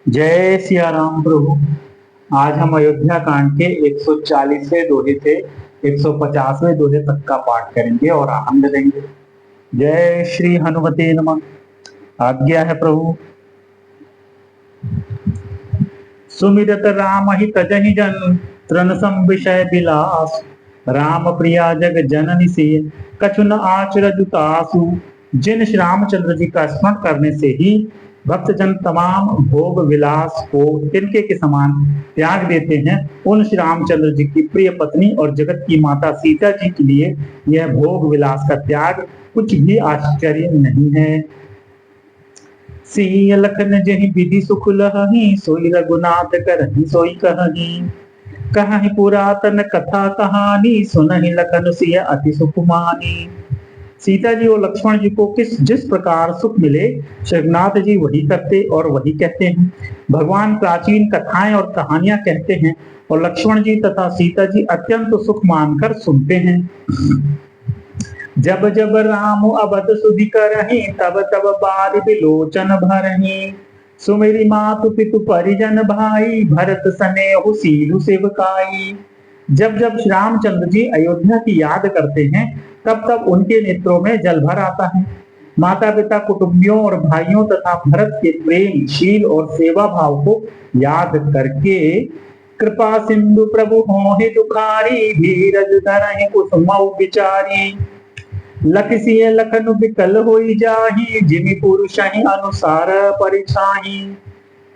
जय सिया राम प्रभु। आज हम अयोध्या कांड के 140वें दोहे से 150वें दोहे तक का पाठ करेंगे और आनंद लेंगे। जय श्री हनुमते नमः। आज्ञा है प्रभु। सुमिरत राम ही तजहि जन तृण सम विषय विलास। राम प्रिया जग जननी से कछु न आचरज तासु। जिन श्री रामचंद्र जी का स्मरण करने से ही भक्तजन तमाम भोग विलास को तिनके के समान त्याग देते हैं, उन श्री रामचंद्र जी की प्रिय पत्नी और जगत की माता सीता जी के लिए यह भोग विलास का त्याग कुछ भी आश्चर्य नहीं है। सिय लखन जहि विधि सुख लहहि, सोई रघुनाथ करहि सोई कहहि। कहहि पुरातन कथा कहानी, सुनहि लखन सिय अति सुख मानी। सीता जी और लक्ष्मण जी को जिस प्रकार सुख मिले, रघुनाथ जी वही करते और वही कहते हैं। भगवान प्राचीन कथाएं और कहानियां कहते हैं और लक्ष्मण जी तथा सीता जी अत्यंत सुख मानकर सुनते हैं। जब जब राम अवध सुधि करहि, तब तब बार बिलोचन भरहि। सुमेरी मातु पितु परिजन भाई, भरत सनेहु सीलु सेवकाई। जब जब श्री रामचंद्र जी अयोध्या की याद करते हैं, तब तब उनके नेत्रों में जल भर आता है। माता पिता, कुटुंबियों और भाइयों तथा भरत के प्रेम, शील और सेवा भाव को याद करके कृपा सिंधु प्रभु होहि दुखारी, धीरज धरहि कुसुमौ विचारी। लखसिय लखन विकल होई जाहि, जिमि पुरुषहि अनुसार परिछाहि।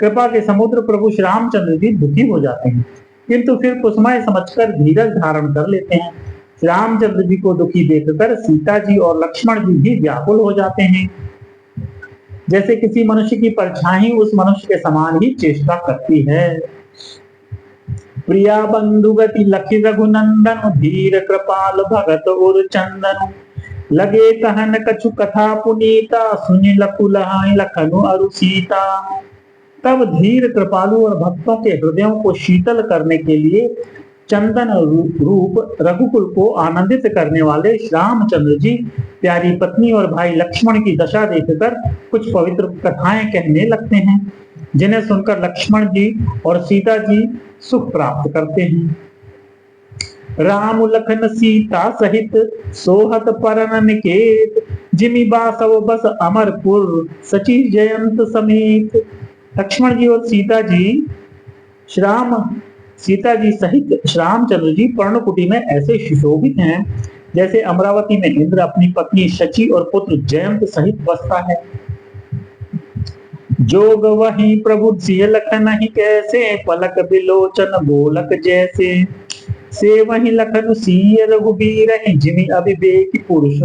कृपा के समुद्र प्रभु श्री रामचंद्र जी दुखी हो जाते हैं, किंतु फिर कुसुमय समझकर धीरज धारण कर लेते हैं। श्री रामचंद्र जी को दुखी देखकर सीता जी और लक्ष्मण जी भी व्याकुल हो जाते हैं। जैसे किसी मनुष्य की परछाई उस मनुष्य के समान ही चेष्टा करती है। प्रिया बंधु गति लखि रघुनंदन, धीर कृपाल भगत और चंदन। लगे कहन कछु कथा पुनीता, सुनि लखु लहाई लखनु अरु सीता। तब धीर कृपालु और भक्तों के हृदयों को शीतल करने के लिए चंदन रूप रघुकुल को आनंदित करने वाले श्री रामचंद्र जी प्यारी पत्नी और भाई लक्ष्मण की दशा देखकर कुछ पवित्र कथाएं कहने लगते हैं, जिन्हें सुनकर लक्ष्मण जी और सीता जी सुख प्राप्त करते हैं। राम लखन सीता सहित सोहत परन निकेत, जिमि बासव बस अमरपुर सची जयंत समेत। लक्ष्मण जी और सीता जी सहित श्री रामचंद्र जी पर्णकुटी में ऐसे सुशोभित हैं, जैसे अमरावती में इंद्र अपनी पत्नी शची और पुत्र जयंत सहित बसता है। जोग वही प्रभु सिय लखन ही कैसे, पलक बिलोचन बोलक जैसे। से वही लखन सिय रघुबीर, जिमि अविवेक पुरुष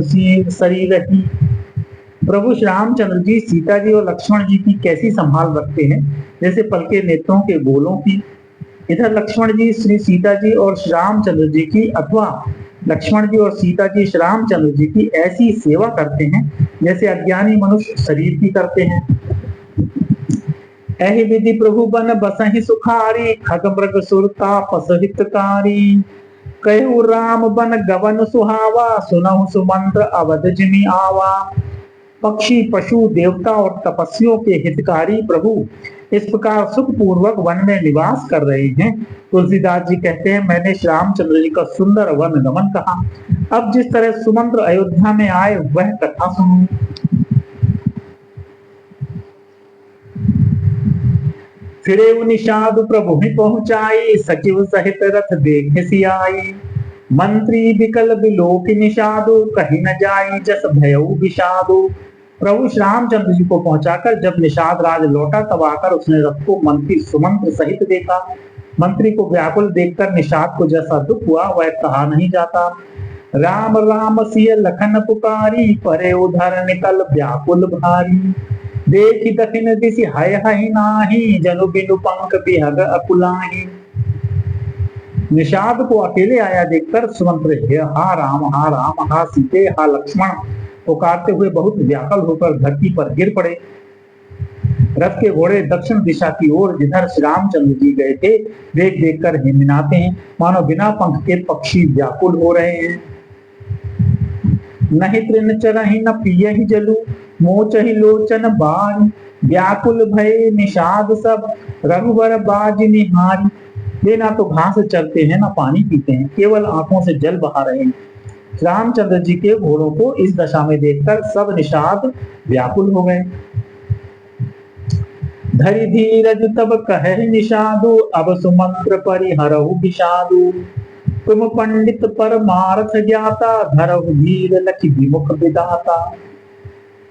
शरीर ही। प्रभु श्री रामचंद्र जी सीता जी और लक्ष्मण जी की कैसी संभाल रखते हैं, जैसे पलके नेत्रों के बोलों की। इधर लक्ष्मण जी श्री सीता जी और श्री रामचंद्र जी की अथवा लक्ष्मण जी और सीता जी श्री रामचंद्र जी की ऐसी सेवा करते हैं, जैसे अज्ञानी मनुष्य शरीर की करते हैं। एहि विधि प्रभु बन बसहि सुखारी, खग मृग सुर तापस हितकारी। कहु राम बन गवन सुहावा, सुनहु सुमंत्र अवध जिमि आवा। पक्षी, पशु, देवता और तपस्वियों के हितकारी प्रभु इस प्रकार सुख पूर्वक वन में निवास कर रहे हैं। तुलसीदास जी कहते हैं, मैंने श्री रामचंद्र जी का सुंदर वन गमन कहा, अब जिस तरह सुमंत्र अयोध्या में आए वह कथा सुनो। फिरे निषाद प्रभु ही पहुंचाई, सचिव सहित रथ देख सियाई। मंत्री विकल बिलोक निषादो, कहीं न जाई जस भयउ विषादो। प्रभु श्री रामचंद्र जी को पहुंचाकर जब निषाद राज लौटा, तब आकर उसने रथ को मंत्री सुमंत्र सहित देखा। मंत्री को व्याकुल देखकर निषाद को जैसा दुख हुआ वह कहा नहीं जाता। राम राम सिय लखन पुकारी, परे उधर निकल व्याकुल भारी। देखि दखिन दिसि हय हहि नाही, जनु बिनु पंख बिहग अकुलाही। निषाद को अकेले आया देखकर सुमंत्र हा राम हा सीते हा लक्ष्मण पुकारते हुए बहुत व्याकुल होकर धरती पर गिर पड़े। रथ के घोड़े दक्षिण दिशा की ओर जिधर श्री रामचंद्र जी गए थे देख देख कर हिमनाते हैं, मानो बिना पंख के पक्षी व्याकुल हो रहे हैं। नहीं तृण चरहि न पियहि जलु, मोचहि लोचन बाण। व्याकुल भय निषाद सब रघुबर बाज निहारी। वे ना तो घास चरते हैं ना पानी पीते हैं, केवल आंखों से जल बहा रहे हैं। रामचंद्र जी के घोड़ों को इस दशा में देखकर सब निषाद व्याकुल हो गए। धरि धीरज तब कहे निषादु, अब सुमंत्र परिहरहु विषादु। तुम पंडित परमार्थ ज्ञाता, धरहु धीर लखि विमुख विधाता।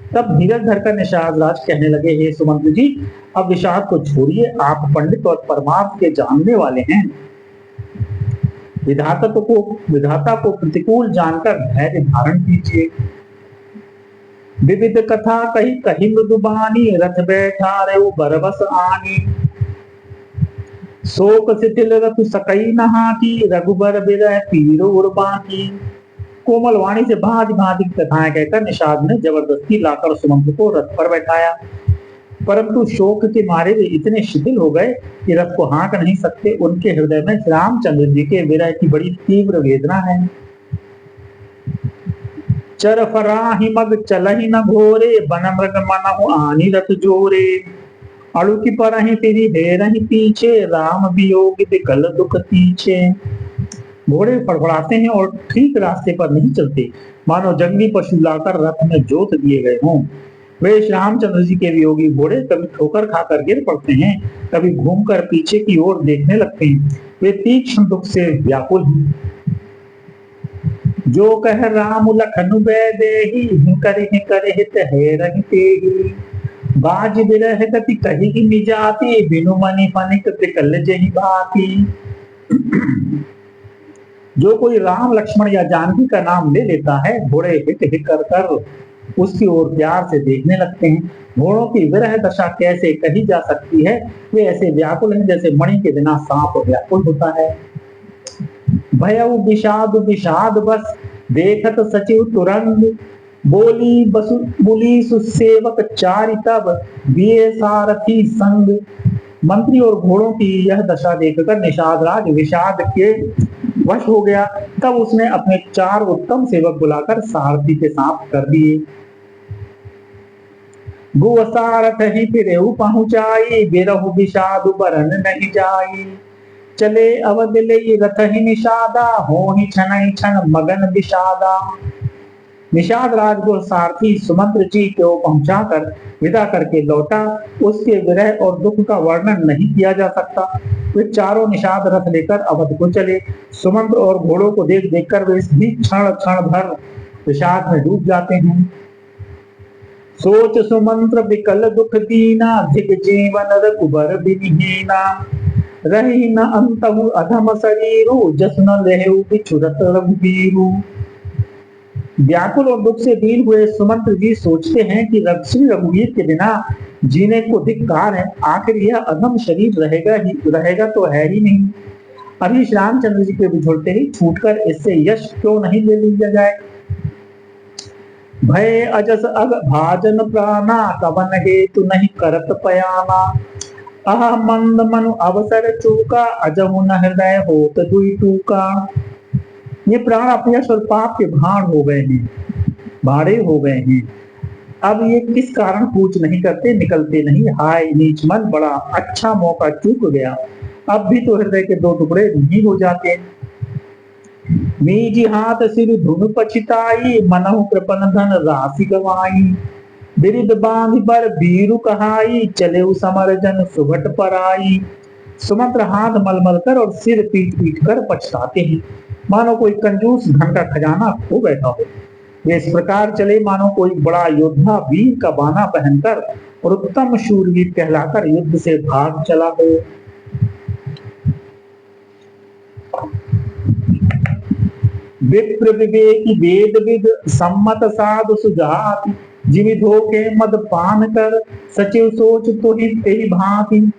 तब धीरज धरकर निषाद राज कहने लगे, हे सुमंत्र जी, अब विषाद को छोड़िए, आप पंडित और परमार्थ के जानने वाले हैं। विधाता को प्रतिकूल जानकर धैर्य धारण कीजिए। विविध कथा कही कही मृदुबानी, रथ बैठा रहो बरबस आनी। शोक शिथिल रथ सकई नहा की, रघुबर बिरह पीर उर्बा की। कोमल वाणी से भांति भांति की कथाएं कहकर निषाद ने जबरदस्ती लाकर सुमंत्र को रथ पर बैठाया, परंतु शोक के मारे वे इतने शिथिल हो गए कि रथ को हाँक नहीं सकते। उनके हृदय में रामचंद्र जी के विरह की बड़ी तीव्र वेदना है। चर फराहि मग चलहि न घोरे, बन मृग मनहु आनी रथ जोरे। अड़ुकी परहि फिरि हेरहि पीछे, राम वियोग विकल दुख तीछे। घोड़े फड़फड़ाते हैं और ठीक रास्ते पर नहीं चलते, मानो जंगली पशु लाकर रथ में जोत दिए गए हों। वे श्री रामचंद्र जी के वियोगी घोड़े कभी ठोकर खाकर गिर पड़ते हैं, कभी घूमकर पीछे की ओर देखने लगते हैं। वे तीक्ष्ण दुख से व्याकुल हैं। जो कह राम लखन बैदेही, करहि करहित हेरहि तेहि। बाज बिरह गति कही निजाति, बिनु मनि फनिक त्रिकल जहि भाति। जो कोई राम लक्ष्मण या जानकी का नाम ले लेता है, घोड़े हिट हिट कर उसकी ओर प्यार से देखने लगते हैं। घोड़ों की विरह दशा कैसे कही जा सकती है, वे ऐसे व्याकुल हैं जैसे मणि के बिना सांप व्याकुल होता है। भयउ विषाद विषाद बस, देखत सचिव तुरंग। बोली सुसेवक चारि तब, दिए सारथी संग। मंत्री और घोड़ों की यह दशा देखकर निषाद राज विषाद के वश हो गया। तब उसने अपने 4 उत्तम सेवक बुलाकर सारथी के साथ कर दिए। गुवसारथ ही फिर पहुंचाई, बिरहु विषाद बरन नहीं जाई। चले अवध ले रथ ही निषादा, हो ही छन छन मगन विषादा। निषाद राज को सारथी सुमंत्र जी को पहुंचाकर विदा करके लौटा। उसके विरह और दुख का वर्णन नहीं किया जा सकता। वे चारों निषाद रथ लेकर अवध को चले। सुमंत्र और घोड़ों को देख देखकर वे भी क्षण क्षण भर विषाद में डूब जाते हैं। सोच सुमंत्र विकल दुख दीना, धिक जीवन रघुबर बिनहीना। रही न अंतहु अधम शरीरु, जस न लेहु बिछुरत रघुबीरु। व्याकुल और दुख से दीन हुए सुमंत्र जी सोचते हैं कि श्री रघुवीर के बिना जीने को धिक्कार है। आखिर यह अधम शरीर रहेगा तो है ही नहीं। अभी श्री रामचंद्र जी के बिछुड़ते ही छूटकर इससे यश क्यों नहीं ले लिया जाए। भय अजस अग भाजन प्राणा, कवन हेतु नहीं करत पयाना। अह मंद मनु अवसर चूका, अजहु न हृदय होत दुई टूका। ये प्राण अपयश और पाप के भाड़े हो गए हैं। अब ये किस कारण कूच नहीं करते, निकलते नहीं। हाय नीच मन, बड़ा अच्छा मौका चूक गया। अब भी तो हृदय के 2 टुकड़े नहीं हो जाते। मीजी हाथ सिर धुन पछिताई, मनहु कृपन धन राशि गवाई। बिरिद बांध पर बीरु कहाई, चले समर जन सुभट पराई। सुमंत्र हाथ मलमल कर और सिर पीट पीट कर पछताते हैं, मानो कोई कंजूस धन का खजाना खो बैठा हो। वे इस प्रकार चले मानो कोई बड़ा योद्धा वीर का बाना पहनकर और उत्तम शूरवीर कहलाकर युद्ध से भाग चला हो। विप्र विवेकी वेद विद, सम्मत साधु सुजाति। जिमि धोखे मद पान कर, सचिव सोच तो ही भांति।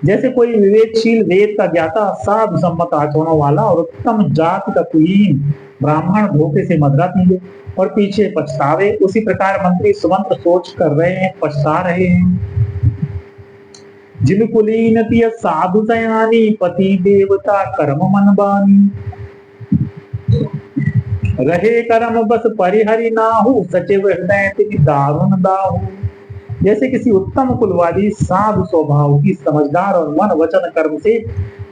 जैसे कोई विवेकशील वेद का ज्ञाता, साधु सम्मत आचरणों वाला और उत्तम जाति का कुलीन ब्राह्मण धोखे से मदरा पिए और पीछे पछतावे, उसी प्रकार मंत्री सुमंत्र सोच कर रहे हैं, पछता रहे हैं। जिन कुलीन तिय साधु सयानी, पति देवता कर्म मन बानी। रहे कर्म बस परिहरि नाहु, सचिव हृदय तिनि दारुण दाहु। जैसे किसी उत्तम कुलवादी साधु स्वभाव की समझदार और मन वचन कर्म से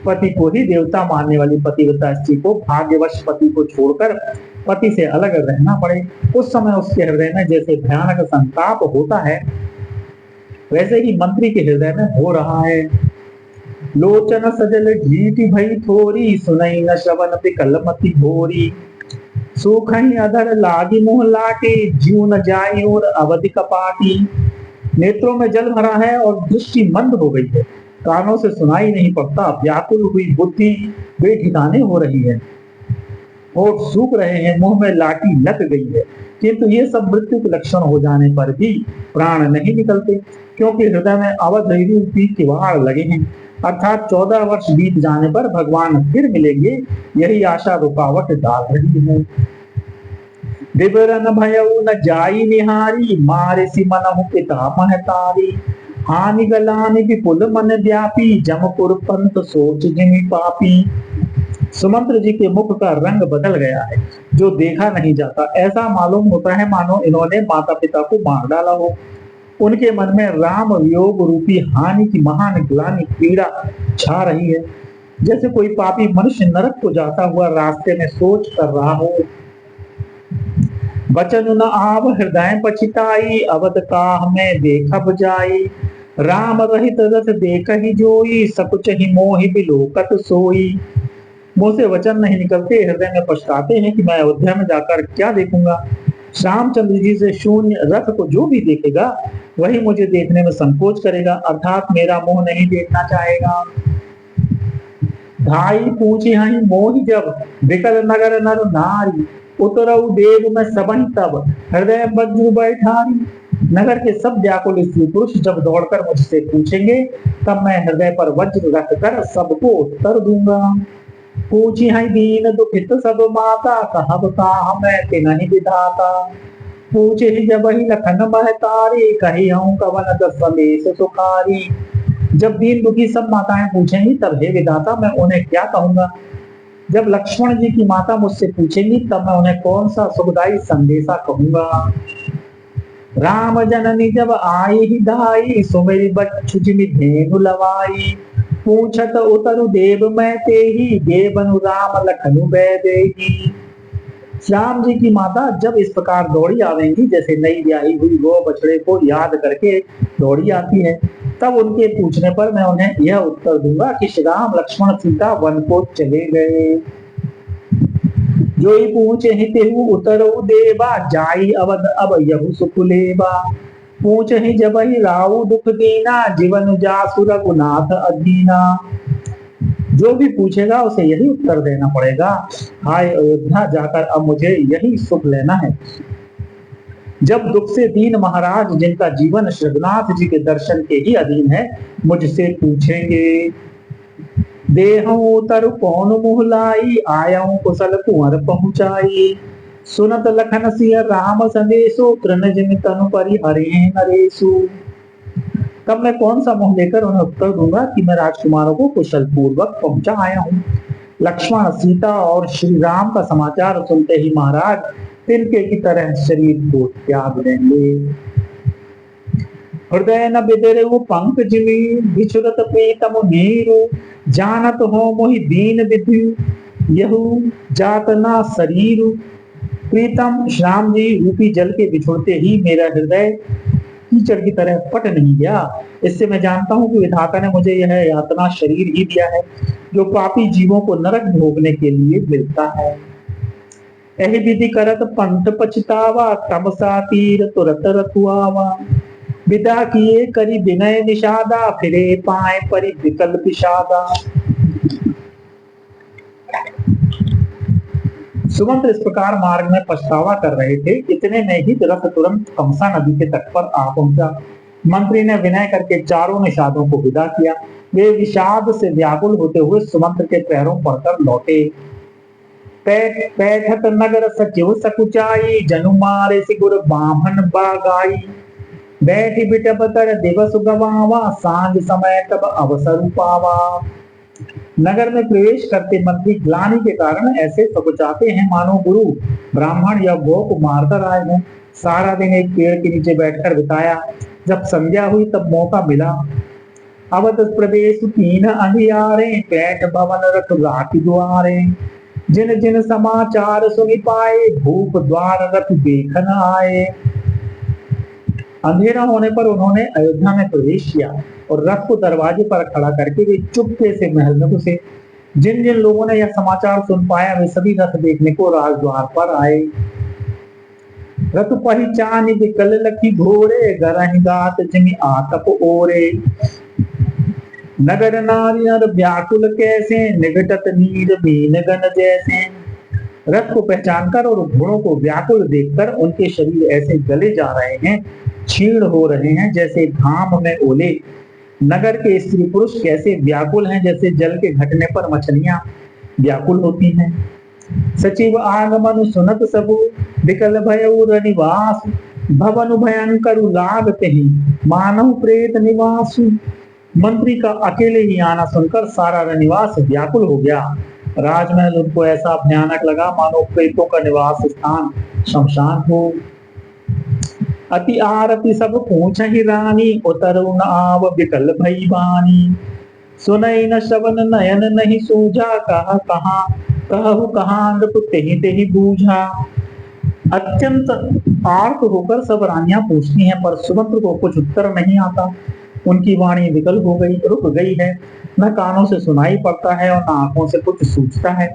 पति को ही देवता मानने वाली पतिव्रता स्त्री को भाग्यवश पति को छोड़कर पति से अलग रहना पड़े, उस समय उसके हृदय में जैसे भयानक संताप होता है, वैसे ही मंत्री के हृदय में हो रहा है। लोचन सजल ढीठ भई थोरी, सुनई न श्रवण विकल मति भोरी। सूखई अधर लागी मुँह लाटी, जीव न जाई और अवधि कपाटी। नेत्रों में जल भरा है और दृष्टि मंद हो गई है, कानों से सुनाई नहीं पड़ता, व्याकुल हुई बुद्धि बेठिकाने हो रही है, होठ सूख रहे हैं, मुंह में लाठी लग गई है, किंतु ये सब मृत्यु के लक्षण हो जाने पर भी प्राण नहीं निकलते, क्योंकि हृदय में अवध रूपी किवाड़ लगे हैं। अर्थात 14 वर्ष बीत जाने पर भगवान फिर मिलेंगे, यही आशा रुकावट डाल रही है। विवरण भयउ न जाई निहारी, मारे सी मनहु पिता महतारी। हानि गलानि विपुल मन व्यापी, जमपुर पंत सोच जिमि पापी। सुमंत्र जी के मुख का रंग बदल गया है, जो देखा नहीं जाता। ऐसा मालूम होता है मानो इन्होंने माता पिता को मार डाला हो। उनके मन में राम वियोग रूपी हानि की महान ग्लानि पीड़ा छा रही है, जैसे कोई पापी मनुष्य नरक को जाता हुआ रास्ते में सोच कर रहा हो। बचन न आव हृदय पछिताई, अवध काह में देखब जाई। राम रहित रथ देख ही जोई, सकुच ही मोहि बिलोकत सोई। मुंह से वचन नहीं निकलते, हृदय में पछताते हैं कि मैं अयोध्या में जाकर क्या देखूंगा। श्यामचंद्र जी से शून्य रथ को जो भी देखेगा वही मुझे देखने में संकोच करेगा, अर्थात मेरा मुंह नहीं देखना चाहेगा। धाई पूछी हई मोहि जब, विकल नगर नर नारी। उतरऊ देव में सबन तब, हृदय वज्र बैठारी। नगर के सब व्याकुल स्त्री पुरुष जब दौड़कर मुझसे पूछेंगे, तब मैं हृदय पर वज्र रख कर सबको उत्तर दूंगा। पूछी हई दीन दुखित सब माता, कहब काह मैं तिनहि विधाता। पूछे ही जब ही लखन महतारी, कही हूँ कवन दस संदेश सुखारी। जब दीन दुखी सब माताएं पूछेंगी, तब हे विधाता मैं उन्हें क्या कहूंगा। जब लक्ष्मण जी की माता मुझसे पूछेंगी, तब मैं उन्हें कौन सा सुखदायी संदेशा कहूंगा। राम जननी जब आई ही धाई, सुमेरी बच्चु जिमि धेनु लवाई। पूछत उतरु देव मैं तेहि, देवनु राम लखनु बैदेही। श्याम जी की माता जब इस प्रकार दौड़ी आवेंगी, जैसे नई ब्याही हुई गौ बछड़े को याद करके दौड़ी आती है, तब उनके पूछने पर मैं उन्हें यह उत्तर दूंगा कि श्री राम लक्ष्मण सीता वन को चले गए। जो ही पूछे ही तेहु उतरु देवा, जाई अवध अब यहु सुख लेवा। पूछ ही जब ही राहु दुख दीना, जीवन जासु रघुनाथ अधीना। जो भी पूछेगा उसे यही उत्तर देना पड़ेगा, हाय अयोध्या जाकर अब मुझे यही सुख लेना है। जब दुख से दीन महाराज, जिनका जीवन श्रीनाथ जी के दर्शन के ही अधीन है, मुझसे पूछेंगे, देहु तरु कौन मुँह लाई, आयाऊं कुशल कुंवर पहुंचाई। सुनत लखन सिय राम संदेशो, तृण जिमि तनु परि हरे नरेशु। तब मैं कौन सा मुंह लेकर उन्हें उत्तर दूंगा कि मैं राजकुमारों को कुशल पूर्वक पहुंचा आया हूँ। लक्ष्मण सीता और श्री राम का समाचार सुनते ही महाराज तिनके की तरह शरीर को त्याग देंगे। हृदय न बिदरेउ पंख जिमि, बिछुरत प्रीतम नीरु। जानत हो मोहि दीन विधि, यहु जात ना शरीरु। प्रीतम श्याम जी रूपी जल के बिछुड़ते ही मेरा हृदय कीचड़ की तरह पट नहीं गया। इससे मैं जानता हूँ कि विधाता ने मुझे यह यातना शरीर ही दिया है, जो पापी जीवों को नरक भोगने के लिए मिलता है। एहि विधि करत पंथ पछतावा, तमसा तीर तुरत रखुआवा। विदा किए करी विनय निषादा, फिरे पाए परि विकल विषादा। सुमंत्र इस प्रकार मार्ग में पछतावा कर रहे थे, इतने में ही रथ तुरंत तमसा नदी के तट पर आ पहुंचा। मंत्री ने विनय करके चारों निषादों को विदा किया। वे विषाद से व्याकुल होते हुए सुमंत्र के पैरों पड़कर लौटे। पैठत नगर सचिव सकुचाई, जनु मारे सिगुर बामन बागाई। बैठी बिटप कर दिवस गवावा, सांझ समय तब अवसर पावा। नगर में प्रवेश करते मंत्री ग्लानि के कारण ऐसे सकुचाते हैं मानो गुरु ब्राह्मण या गौ को मारकर आए हों। सारा दिन एक पेड़ के नीचे बैठकर बिताया, जब संध्या हुई तब मौका मिला। अवध प्रदेश तीन अंधियारे, बैठ भवन रख राखी द्वारे। जिन जिन समाचार सुनि पाए, भूप द्वार रख देखन आए। अंधेरा होने पर उन्होंने अयोध्या में प्रवेश किया और रथ को दरवाजे पर खड़ा करके वे चुपके से महल में घुसे। जिन जिन लोगों ने यह समाचार सुन पाया वे सभी रथ देखने को राजद्वार पर आए। रथ पहिचान विकल लखी घोरे, गरहि गात जिमि आतप ओरे। नगर नारी नर व्याकुल कैसे, निघटत नीर मीन गन जैसे। रथ को पहचानकर और घोड़ों को व्याकुल देखकर उनके शरीर ऐसे गले जा रहे हैं, क्षीण हो रहे हैं जैसे घाम में ओले। नगर के स्त्री पुरुष कैसे व्याकुल हैं, जैसे जल के घटने पर मछलियां व्याकुल होती हैं। सचिव आगमन सुनत सबु, विकल भयउ रनिवास। भवन भयंकर लागत ही, मानव प्रेत निवास। मंत्री का अकेले ही आना सुनकर सारा रनिवास व्याकुल हो गया। राजमहल उनको ऐसा भयानक लगा मानो प्रेतों का निवास स्थान शमशान हो। अति आरती सब पूछ ही रानी, उतरुन आव विकल भई बानी। सुनई न श्रवण नयन नहीं सूझा, कहु कहाँ नृप तेहि तेहि बूझा। अत्यंत आर्त होकर सब रानियां पूछती हैं पर सुमंत्र को कुछ उत्तर नहीं आता। उनकी वाणी विकल हो गई, रुक गई है। न कानों से सुनाई पड़ता है और न आंखों से कुछ सूझता है।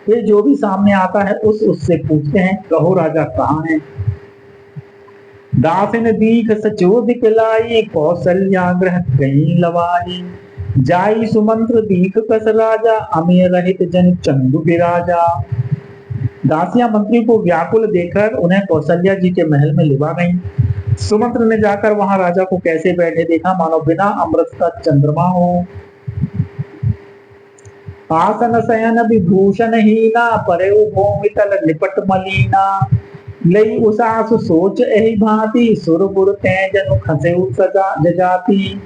वे जो भी सामने आता है उससे पूछते हैं, कहो राजा कहाँ है। दासिन दीख सचो दिखलाई, कौशल्या ग्रह गई लवाई। जाई सुमंत्र दीख कस राजा, अमीय रहित जन चंदु विराजा। दासियां मंत्री को व्याकुल देखकर उन्हें कौशल्या जी के महल में लिवा गई। सुमंत्र ने जाकर वहां राजा को कैसे बैठे देखा, मानो बिना अमृत का चंद्रमा हो। आसन शयन विभूषण हीना, परे भूमि तल निपट मलीना। लई उसासु सोच एहि भांति, सुर बुर तै जनु खसेउ सजा जजाति।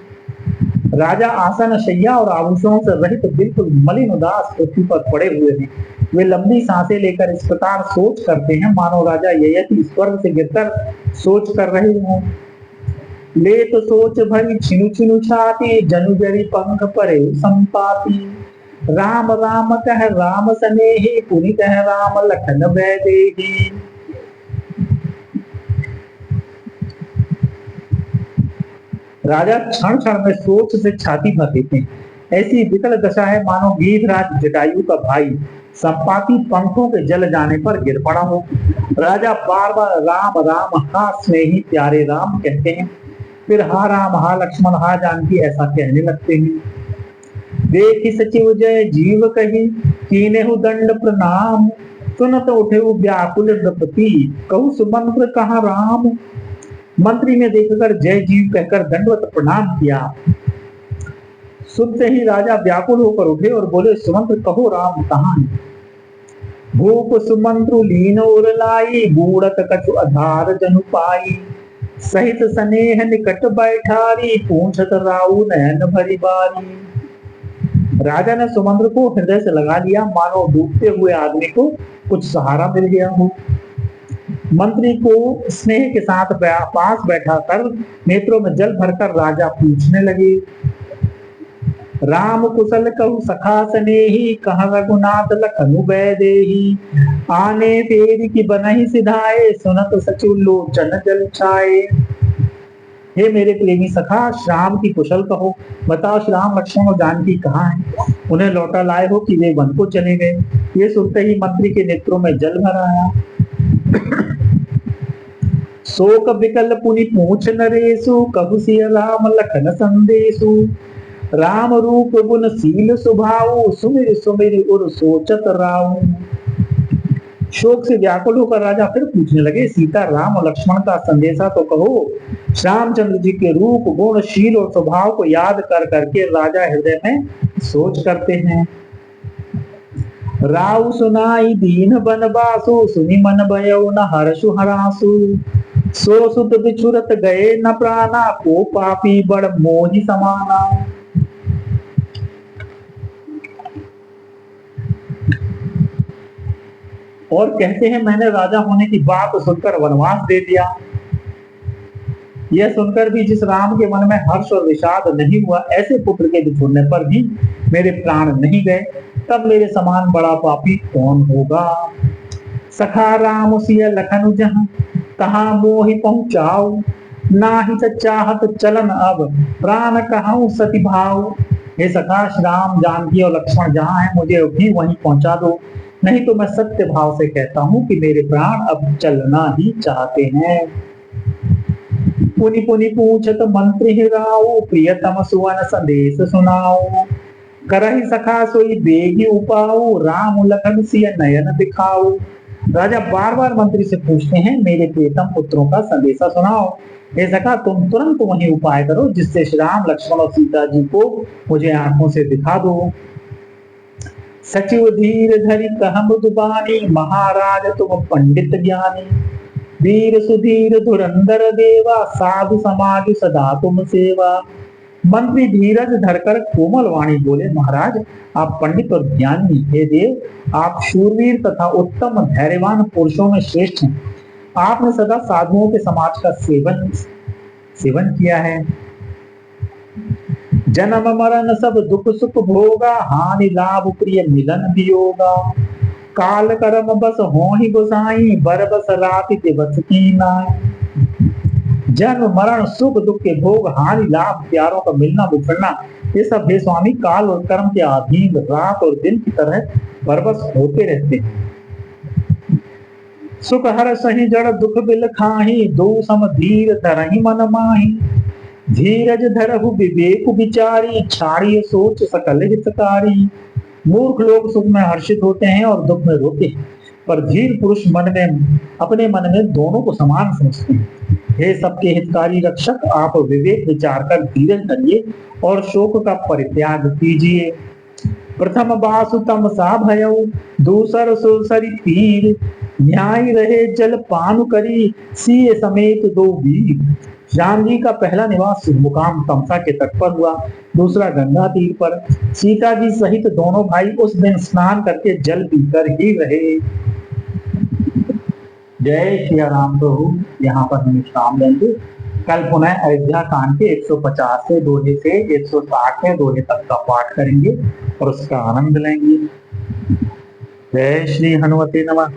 राजा आसन शैया और आभूषणों से रहित बिल्कुल मलिन उदास पृथ्वी पर पड़े हुए हैं। वे लंबी सांसें लेकर इस प्रकार सोच करते हैं मानो राजा ययति स्वर्ग से गिरकर सोच कर रहे हों। ले तो सोच भरी छिनु छिनु छाती, जनु जरी पंख परे संपाती। राम राम कह राम सनेही, पुनि कह राम लखन वैदेही। राजा क्षण क्षण में सोच से छाती भर देते हैं। ऐसी विकल दशा है मानो गीधराज जटायु का भाई संपाति पंखों के जल जाने पर गिर पड़ा हो। राजा बार बार राम राम हा स्नेही प्यारे राम कहते हैं, फिर हा राम हा लक्ष्मण हा जानकी ऐसा कहने लगते हैं। देखि सचिव जय जीव कही, कीनेहु दंड प्रणाम। सुनत उठे व्याकुल नृपति, कहु सुमंत्र कहाँ राम। मंत्री ने देखकर जय जीव कहकर दंडवत प्रणाम किया। सुनते ही राजा व्याकुल होकर उठे और बोले, सुमंत्र कहो राम कहाँ है। भूप सुमंत्रु लीन उर लाई, बूढ़त कछु आधार जनु पाई। सहित स्नेह निकट बैठारी, पूछत राउ नयन भरी बारी। राजा ने सुमंत्र को हृदय से लगा लिया मानो डूबते हुए आदमी को कुछ सहारा मिल गया हो। मंत्री को स्नेह के साथ पास बैठाकर नेत्रों में जल भरकर राजा पूछने लगे, राम कुशल कहु सखा सनेही, कह रघुनाथ लखनु वैदेही। आने तेरी की बनहि सिधाए, सुनत सचिव लोचन जल छाए। हे मेरे प्रेमी सखा, श्याम की कुशल कहो, बताओ श्याम लक्ष्मण और जानकी कहाँ हैं। उन्हें लौटा लाए हो कि वे वन को चले गए। ये सुनते ही मंत्री के नेत्रों में जल भर आया। शोक विकल पुनि पूछ नरेशु, कहु सिय राम लखन संदेशु। राम रूप गुण सील सुभाऊ, सुमिर सुमिर उर सोचत राऊ। शोक से व्याकुल होकर राजा फिर पूछने लगे, सीता राम और लक्ष्मण का संदेशा तो कहो। श्यामचंद्र जी के रूप गुण शील और स्वभाव को याद कर करके राजा हृदय में सोच करते हैं। राउ सुनाई दीन बनवासु, सुनि मन भयउ न हर्षु हरासु। सो सुत बिछुरत गए न प्राणा, को पापी बड़ मोहि समाना। और कहते हैं, मैंने राजा होने की बात सुनकर वनवास दे दिया। यह सुनकर भी जिस राम के मन में हर्ष और विषाद नहीं हुआ, ऐसे पुत्र के बिछुड़ने पर भी मेरे प्राण नहीं गए, तब मेरे समान बड़ा पापी कौन होगा। सखा राम सिय लखन जहाँ, कहाँ मोहि पहुँचाऊ, नाही चाहत चलन अब, प्राण कहूँ सति भाव। हे सखा, राम जानकी और लक्ष्मण जहाँ है, मुझे भी वहीं पहुंचा दो, नहीं तो मैं सत्य भाव से कहता हूँ कि मेरे प्राण अब चलना ही चाहते हैं। पुनि पुनि पूछत मंत्री हिराऊ, प्रियतम सुवन संदेश सुनाओ, करहि सखा सोई बेगी उपाऊ, राम लखन सिय नयन दिखाओ। राजा बार बार मंत्री से पूछते हैं, मेरे प्रियतम पुत्रों का संदेशा सुनाओ। हे सखा, तुम तुरंत वही उपाय करो जिससे श्री राम लक्ष्मण और सीता जी को मुझे आंखों से दिखा दो। सचिव धीर धरि कह मृदुबानी, महाराज तुम पंडित ज्ञानी, वीर सुधीर धुरंधर देवा, साधु समाज सदा तुम सेवा। मंत्री धीरज धरकर कोमल वाणी बोले, महाराज आप पंडित और ज्ञानी, हे देव आप शूरवीर तथा उत्तम धैर्यवान पुरुषों में श्रेष्ठ हैं। आपने सदा साधुओं के समाज का सेवन किया है। जन्म मरण सब दुख सुख भोगा, हानि लाभ प्रिय मिलन वियोगा, काल कर्म बस होहि गोसाई, बर बस राति दिवस की नाई। जन्म मरण सुख दुख के भोग, हानि लाभ प्यारों का मिलना बिछड़ना, ये सब हे स्वामी काल और कर्म के अधीन रात और दिन की तरह बरबस होते रहते हैं। सुख हर सही जड़ दुख बिल खाही, दो सम धीर धरहि मन माही, धीरज धरहु विवेक विचारी, छाड़िए सोच सकल हितकारी। मूर्ख लोग सुख में हर्षित होते हैं और दुख में रोते हैं, पर धीर पुरुष अपने मन में दोनों को समान समझते हैं। हे सबके हितकारी रक्षक, आप विवेक विचार कर धीरज धरिए और शोक का परित्याग कीजिए। प्रथम बासु तमसा भयऊ, दूसर सुरसरी तीर, न्याय रहे जल पान करी, सिए समेत दो वीर। राम जी का पहला निवास मुकाम तमसा के तट पर हुआ, दूसरा गंगा तीर पर। सीता जी सहित दोनों भाई उस दिन स्नान करके जल पीकर ही रहे। जय श्री राम प्रभु। यहाँ पर हम विश्राम लेंगे। कल पुनः अयोध्या कांड के 150 से दोहे से 160 दोहे तक का पाठ करेंगे और उसका आनंद लेंगे। जय श्री हनुमते नमः।